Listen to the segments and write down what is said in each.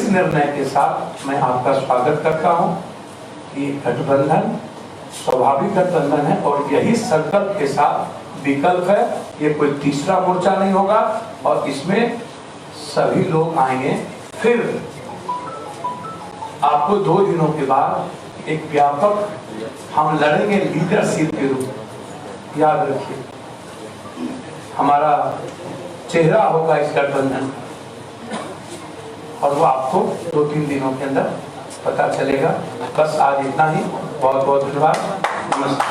निर्णय के साथ मैं आपका स्वागत करता हूं कि गठबंधन स्वाभाविक गठबंधन है और यही संकल्प के साथ विकल्प है। ये कोई तीसरा मोर्चा नहीं होगा और इसमें सभी लोग आएंगे। फिर आपको 2 दिनों के बाद एक व्यापक हम लड़ेंगे लीडरशिप के रूप। याद रखिए, हमारा चेहरा होगा इस गठबंधन और वो आपको 2-3 दिनों के अंदर पता चलेगा। बस आज इतना ही। बहुत बहुत धन्यवाद। नमस्ते।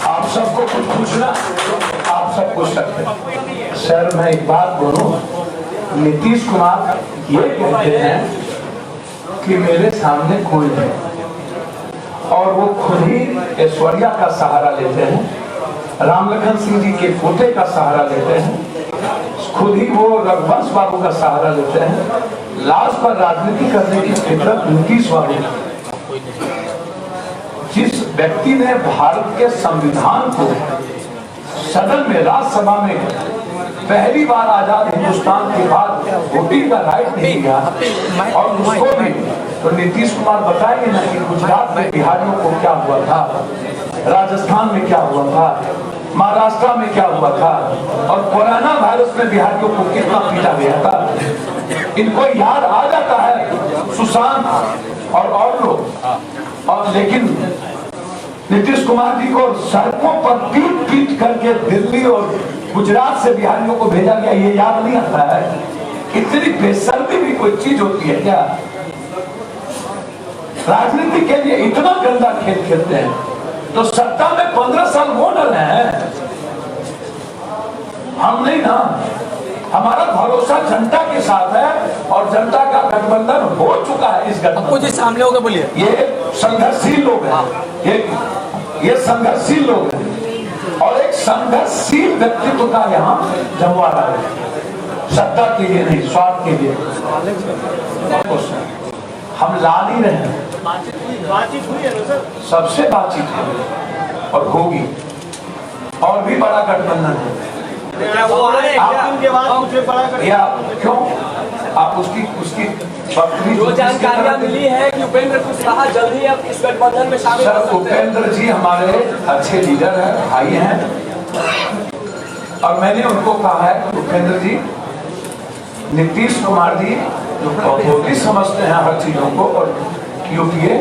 आप सबको कुछ पूछना, आप सब पूछ सकते हैं। सर, मैं एक बात बोलूं, नीतीश कुमार ये कहते हैं कि मेरे सामने कोई नहीं और वो खुद ही ऐश्वर्या का सहारा लेते हैं, राम लखन सिंह जी के पोते का सहारा लेते हैं, खुद ही वो रघुवंश बाबू का सहारा लेते हैं। लाश पर राजनीति करने की फितरत नीतीश बाबू, जिस व्यक्ति ने भारत के संविधान को सदन में, राज्यसभा में पहली बार आजाद हिंदुस्तान के बाद वोटिंग का राइट नहीं दिया और उसको भी तो नीतीश कुमार बताएंगे ना कि गुजरात में बिहारियों को क्या हुआ था, राजस्थान में क्या हुआ था, महाराष्ट्र में क्या हुआ था और कोरोना वायरस में बिहारियों को कितना पीटा गया था। इनको याद आ जाता है सुशांत और लोग, और लेकिन नीतीश कुमार जी को सड़कों पर पीट करके दिल्ली और गुजरात से बिहारियों को भेजा गया, ये याद नहीं आता है। इतनी बेशर्मी भी कोई चीज होती है क्या? राजनीति के लिए इतना गंदा खेल खेलते हैं तो सत्ता में 15 साल वो डले हैं, हम नहीं ना। हमारा भरोसा जनता के साथ है और जनता का गठबंधन हो चुका है। इस गठबंधन जी सामने होगा, बोलिए। ये संघर्षशील लोग हैं, ये संघर्षशील लोग हैं और एक संघर्षशील व्यक्तित्व का यहाँ जमवाड़ा है। सत्ता के लिए नहीं, स्वार्थ के लिए। हम ला नहीं रहे हैं, बातचीत हुई है ना सर? सबसे बातचीत हुई और होगी। और भी बड़ा गठबंधन है। क्या वो के बाद कुछ बड़ा या क्यों आप उसकी जो जानकारियां मिली है कि उपेंद्र कुशवाहा जल्द ही अब इस गठबंधन में शामिल हो सकते हैं। उपेंद्र जी हमारे अच्छे लीडर हैं, भाई हैं और मैंने उनको कहा है कि उपेंद्र जी, नीतीश कुमार जी जो बहुत ही समझते हैं हर चीजों को और यूपीए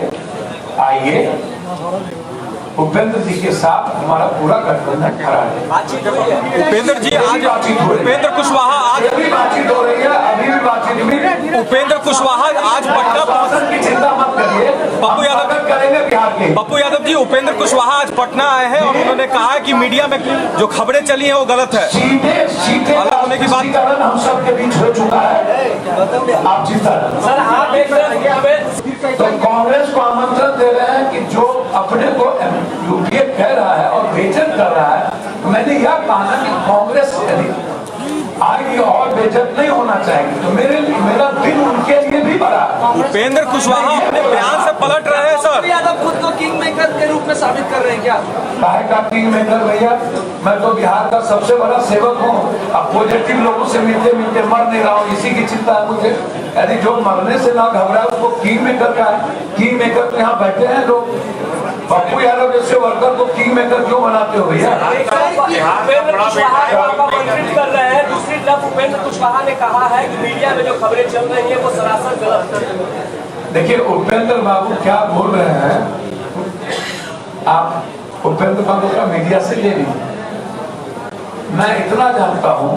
आइए, उपेंद्र जी के साथ हमारा पूरा गठबंधन खड़ा है। उपेंद्र जी आज उपेंद्र कुशवाहा आज अभी बातचीत हो रही है, अभी भी बातचीत हुई। उपेंद्र कुशवाहा आज पटना की चिंता मत करिए, पप्पू यादव करेंगे बिहार के। पप्पू यादव जी, उपेंद्र कुशवाहा आज पटना आए हैं और उन्होंने कहा है कि मीडिया में जो खबरें चली हैं वो गलत है। सीधे अलग होने की बात हम सबके बीच हो चुका है। आप जीता सर, आप देख रहे हैं तो कांग्रेस को आमंत्रण दे रहे हैं कि जो अपने को यूपीए कह रहा है और बेइज्जत कर रहा है, तो मैंने यह कहा कि कांग्रेस आगे और बेइज्जत नहीं होना चाहिए। तो मेरा दिल उनके लिए भी बड़ा है। उपेंद्र कुशवाहा अपने बयान से पलट रहे हैं सर। यादव खुद को किंग मेकर के रूप में साबित कर रहे हैं क्या? काहे का किंग मेकर भैया? मैं तो बिहार का सबसे बड़ा सेवक हूँ। अब पॉजिटिव लोगों से मिलते मिलते मर नहीं रहा हूँ, इसी की चिंता है मुझे। यदि जो मरने से ना घबराए उसको किंग मेकर का है। किंग मेकर तो यहाँ बैठे हैं लोग। पप्पू यादव जैसे वर्कर को किंग मेकर क्यों बनाते हो भैया? उपेंद्र कुशवाहा को आप आमंत्रित कर रहे हैं, दूसरी तरफ उपेंद्र कुशवाहा ने कहा है कि मीडिया में जो खबरें चल रही है वो सरासर गलत है। देखिए उपेंद्र बाबू क्या बोल रहे हैं, आप उपेंद्र बाबू का मीडिया से ले लीजिए। मैं इतना जानता हूँ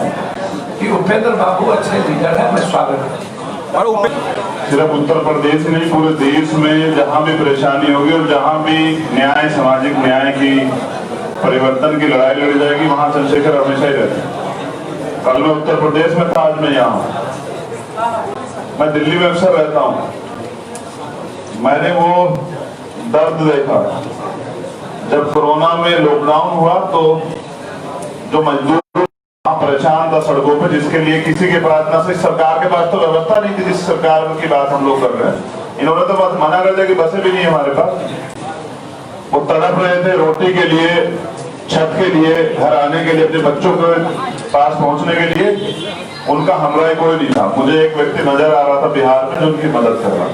कि उपेंद्र बाबू अच्छे लीडर है, मैं स्वागत करता हूँ। और सिर्फ उत्तर प्रदेश नहीं, पूरे देश में जहाँ भी परेशानी होगी और जहाँ भी न्याय, सामाजिक न्याय की, परिवर्तन की लड़ाई लड़ी जाएगी, वहाँ चंद्रशेखर हमेशा ही रहते हैं। कल मैं उत्तर प्रदेश में था, आज मैं यहाँ हूँ। मैं दिल्ली में अक्सर रहता हूँ। मैंने वो दर्द देखा जब कोरोना में लॉकडाउन हुआ तो जो मजदूर परेशान था सड़कों पे, जिसके लिए किसी के पास ना सिर्फ सरकार के पास तो व्यवस्था नहीं थी, जिस सरकार की बात हम लोग कर रहे हैं। इन्होंने तो बस मना कर दिया कि बसें भी नहीं है हमारे पास। वो तड़प रहे थे रोटी के लिए, छत के लिए, घर आने के लिए, अपने बच्चों को पास पहुंचने के लिए उनका हमराही कोई नहीं था। मुझे एक व्यक्ति नजर आ रहा था बिहार में जो उनकी मदद कर रहा था।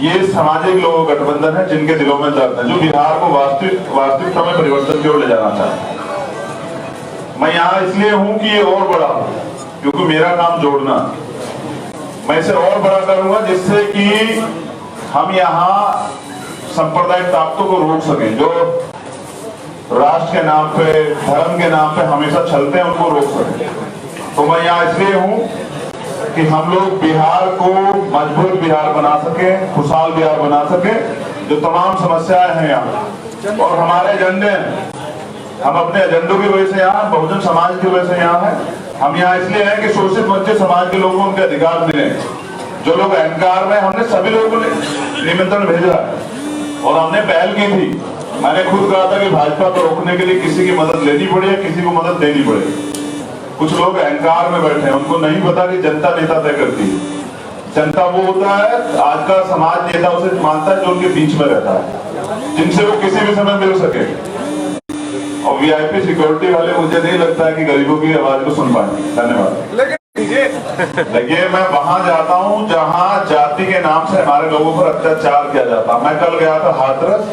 ये सामाजिक लोगों का गठबंधन है जिनके दिलों में दर्द है, जो बिहार को वास्तविकता में परिवर्तन की ओर ले जाना चाहते हैं। मैं यहाँ इसलिए हूँ कि ये और बड़ा हो, क्योंकि मेरा काम जोड़ना। मैं इसे और बड़ा करूंगा जिससे कि हम यहाँ सांप्रदायिक ताकतों को रोक सकें, जो राष्ट्र के नाम पे, धर्म के नाम पे हमेशा चलते हैं, उनको रोक सकें। तो मैं यहाँ इसलिए हूँ कि हम लोग बिहार को मजबूत बिहार बना सके, खुशहाल बिहार बना सके। जो तमाम समस्याएं हैं यहाँ और हमारे एजेंडे, हम अपने एजेंडों की वजह से यहाँ, बहुजन समाज की वजह से यहाँ है। हम यहाँ इसलिए हैं कि शोषित वंचित समाज के लोगों को उनके अधिकार मिले। जो लोग अहंकार में, हमने सभी लोगों को निमंत्रण भेजा है और हमने पहल की थी। मैंने खुद कहा था कि भाजपा को रोकने के लिए किसी की मदद लेनी पड़े या किसी को मदद देनी पड़े। कुछ लोग अहंकार में बैठे हैं, उनको नहीं पता कि जनता नेता तय करती है। जनता वो होता है, आज का समाज नेता उसे मानता है जो उनके बीच में रहता है, जिनसे वो किसी भी समय मिल सके। और वीआईपी सिक्योरिटी वाले मुझे नहीं लगता है कि गरीबों की आवाज को सुन पाए। धन्यवाद। देखिए, मैं वहां जाता हूं जहां जाति के नाम से हमारे लोगों पर अत्याचार किया जाता। मैं कल गया था हाथरस।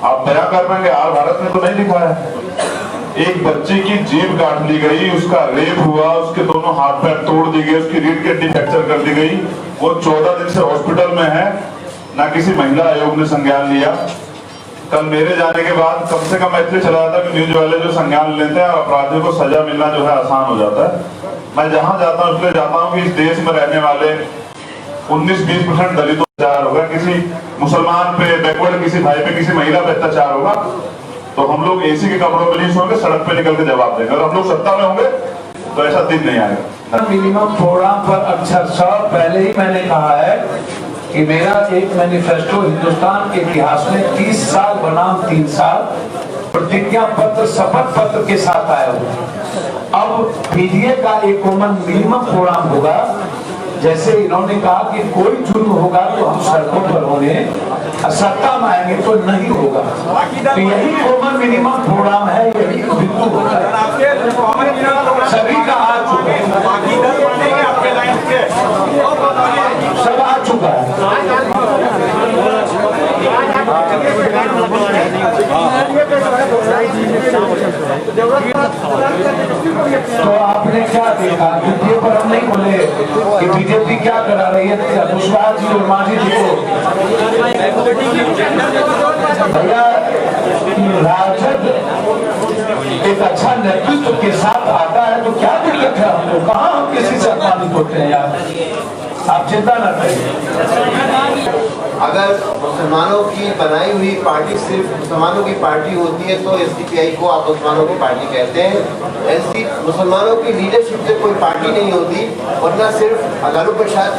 आप दया कर पाएंगे, आर भारत में तो नहीं लिखा है। एक बच्चे की जीभ काट ली गई, उसका रेप हुआ, उसके दोनों हाथ पैर तोड़ दी गए, उसकी रीढ़ की हड्डी फ्रैक्चर कर दी गई। वो 14 दिन से हॉस्पिटल में है, ना किसी महिला आयोग ने संज्ञान लिया। कल मेरे जाने के बाद कम से कम इसलिए चला था कि न्यूज वाले जो संज्ञान लेते हैं और अपराधियों को सजा मिलना जो है आसान हो जाता है। मैं जहां जाता हूं इसलिए जाता हूं कि इस देश में रहने वाले 19-20% दलितों पर अत्याचार होगा, किसी मुसलमान पे, बैकवर्ड किसी भाई पे, किसी महिला पे अत्याचार होगा, तो हम लोग एसी के कमरों में नहीं सोएंगे, सड़क पे निकल के जवाब देंगे। और हम लोग सत्ता में होंगे तो ऐसा दिन नहीं आएगा। मिनिमम प्रोग्राम पर अक्षरशः पहले ही मैंने कहा है कि मेरा एक मैनिफेस्टो हिंदुस्तान के इतिहास में 30 साल बनाम 3 साल प्रतिज्ञा पत्र, शपथ पत्र के साथ आया हुआ। अब पीडीए का एक कॉमन मिनिमम प्रोग्राम होगा। जैसे इन्होंने कहा कि कोई जुर्म होगा तो हम सड़कों पर होंगे, सत्ता में आएंगे तो नहीं होगा। तो यही कॉमन मिनिमम प्रोग्राम है, यही बिंदु होता है। सभी का आ चुका है, सब आ चुका है। तो आपने क्या देखा? बीजेपी पर हम नहीं बोले कि बीजेपी क्या करा रही है। कुशवाहा जी और मांझी जी को भैया, राजद एक अच्छा नेतृत्व के साथ आता है तो क्या दिक्कत है हमको? कहाँ हम किसी से अपमानित होते हैं यार? आप चिंता न करें। अगर मुसलमानों की बनाई हुई पार्टी सिर्फ मुसलमानों की पार्टी होती है तो एसडीपीआई को आप मुसलमानों की पार्टी कहते हैं। ऐसी मुसलमानों की लीडरशिप से कोई पार्टी नहीं होती, वरना सिर्फ लालू प्रसाद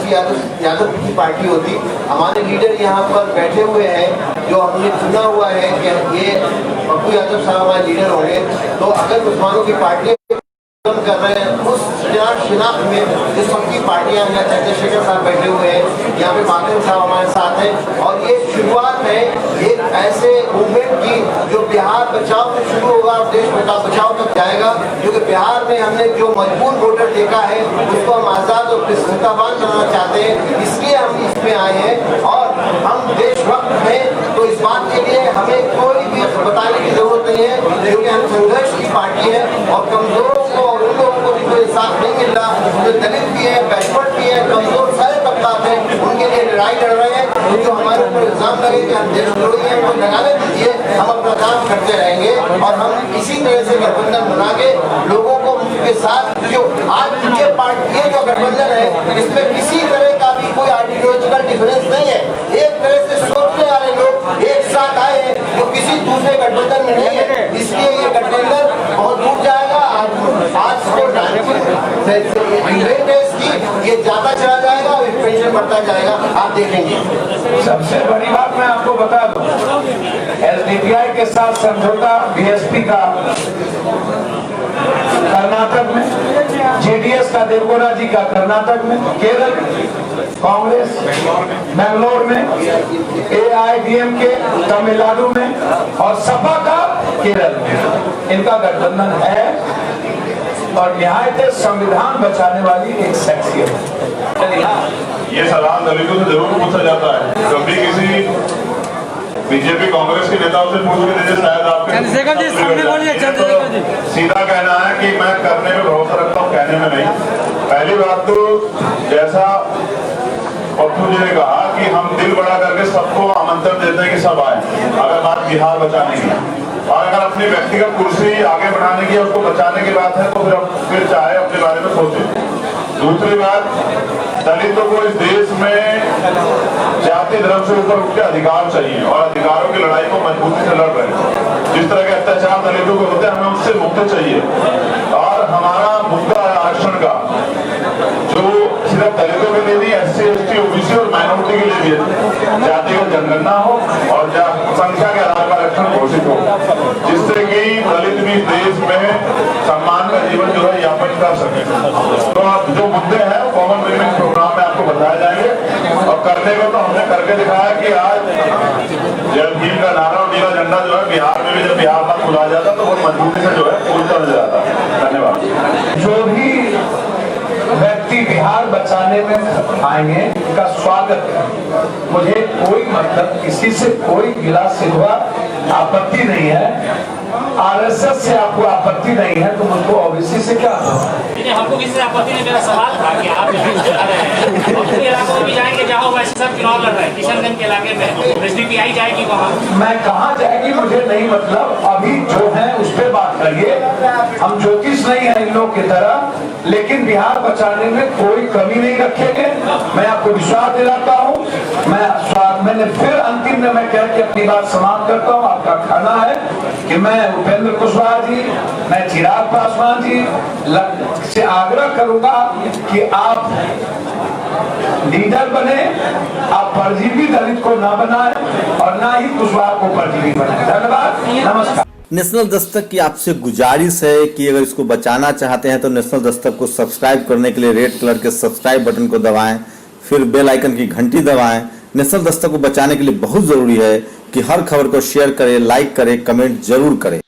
यादव की पार्टी होती। हमारे लीडर यहाँ पर बैठे हुए हैं, जो हमने चुना हुआ है कि ये पप्पू यादव साहब हमारे लीडर होंगे। तो अगर मुसलमानों की पार्टी कर रहे हैं, उस शिनाख्त में जिस वक्त की पार्टियां हैं, चंद्रशेखर साहब बैठे हुए हैं, यहाँ पे मातम साहब हमारे साथ हैं, और ये शुरुआत है एक ऐसे मूवमेंट की जो बिहार बचाओ से शुरू होगा और देश बचाओ तक जाएगा। क्योंकि बिहार में हमने जो मजबूर वोटर देखा है उसको हम आजाद और प्रस्तावान बनाना चाहते हैं, इसलिए हम इसमें आए हैं। और हम देशभक्त हैं, तो इस बात के लिए हमें कोई भी बताने की जरूरत नहीं है, क्योंकि हम संघर्ष की पार्टी है। और कमजोरों को और उन लोगों को जिनको इंसाफ नहीं मिल रहा, जो दलित भी है, बैकवर्ड भी है, कमजोर सारे तबकात हैं, उनके लिए लड़ाई लड़ रहे हैं। जो हमारे ऊपर इल्जाम लगे कि हम देशद्रोही हैं, वो लगाने दीजिए, हम अपना काम करते रहेंगे। और हम इसी तरह से गठबंधन बना के लोगों को उनके साथ, जो आज ये पार्टी, ये जो गठबंधन है, इसमें किसी तरह का भी कोई आइडियोलॉजिकल डिफरेंस नहीं है। एक तरह से सोचने वाले लोग एक साथ आए हैं, जो किसी दूसरे गठबंधन में नहीं है, इसलिए ये गठबंधन बहुत दूर जाएगा। आज ये ज्यादा चला जाएगा और पेंशन बढ़ता जाएगा, आप देखेंगे। सबसे बड़ी बात मैं आपको बता दूं, एसडीपीआई के साथ समझौता बीएसपी का कर्नाटक में, जेडीएस का देवगौड़ा जी का कर्नाटक में, केरल कांग्रेस बेंगलोर में, एआईडीएमके तमिलनाडु में और सपा का केरल में, इनका गठबंधन है। और निहायत संविधान बचाने वाली एक शख्सियत है। ये सवाल दलितों से जरूर पूछा जाता है। कभी किसी बीजेपी कांग्रेस के नेताओं से पूछ के दीजिए, शायद आपके चंद्रशेखर जी सामने बोलिए। चंद्रशेखर जी सीधा कहना है कि मैं करने में भरोसा रखता हूँ, कहने में नहीं। पहली बात तो जैसा पप्पू जी ने कहा कि हम दिल बड़ा करके सबको आमंत्रण देते हैं कि सब आए, अगर बात बिहार बचाने की, और अगर अपनी व्यक्तिगत कुर्सी आगे बढ़ाने की, उसको बचाने की बात है तो फिर चाहे अपने बारे में सोचे। दूसरी बात, दलितों को इस देश में जाति धर्म से ऊपर उठ के अधिकार चाहिए और अधिकारों की लड़ाई को मजबूती से लड़ रहे हैं। जिस तरह के अत्याचार दलितों को होते हैं, हमें उससे मुक्ति चाहिए। और हमारा मुद्दा है आरक्षण का, जो सिर्फ दलितों के लिए नहीं, SC, ST, OBC और माइनॉरिटी के लिए भी है। जातिगत जनगणना हो और संख्या के आधार पर आरक्षण घोषित हो, जिससे कि दलित भी देश में सम्मान का जीवन जो है यापन कर सके। तो आप जो मुद्दे हैं कॉमन लिविंग प्रोग्राम में आपको बताए जाएंगे, और करने को तो हमने करके दिखाया कि आज जल भीम का नारा और नीला झंडा जो है बिहार में भी, जब बिहार में खुला जाता तो बहुत मजबूती से जो है पूछता नजर आता है। धन्यवाद। जो भी व्यक्ति बिहार बचाने में आएंगे उनका स्वागत है। मुझे कोई मतलब किसी से कोई गिला शिकवा आपत्ति नहीं है। RSS से आपको आपत्ति नहीं है तो मुझको OBC से क्या? हमको किसी से आपत्ति नहीं। मेरा सवाल था कि आप जा रहे हैं और पूरे इलाकों में भी जाएंगे जहाँ वैसे सब चुनाव लड़ रहे हैं, किशनगंज के इलाके में SDPI जाएगी वहाँ। मैं कहाँ जाएगी मुझे नहीं मतलब, अभी जो है उस पर बात करिए। हम ज्योतिष नहीं है इन लोग की तरह, लेकिन बिहार बचाने में कोई कमी नहीं रखेंगे। मैं आपको विश्वास दिलाता हूँ। मैंने फिर अंतिम में मैं कह के अपनी बात समाप्त करता हूँ। आपका कहना है कि मैं उपेंद्र कुशवाहा जी, मैं चिराग पासवान जी से आग्रह करूंगा कि आप लीडर बने, आप परजीवी दलित को ना बनाए और ना ही कुशवाहा को परजीवी बनाए। धन्यवाद, नमस्कार। नेशनल दस्तक की आपसे गुजारिश है कि अगर इसको बचाना चाहते हैं तो नेशनल दस्तक को सब्सक्राइब करने के लिए रेड कलर के सब्सक्राइब बटन को दबाएं, फिर बेल आइकन की घंटी दबाएं। नेशनल दस्तक को बचाने के लिए बहुत जरूरी है कि हर खबर को शेयर करें, लाइक करें, कमेंट जरूर करें।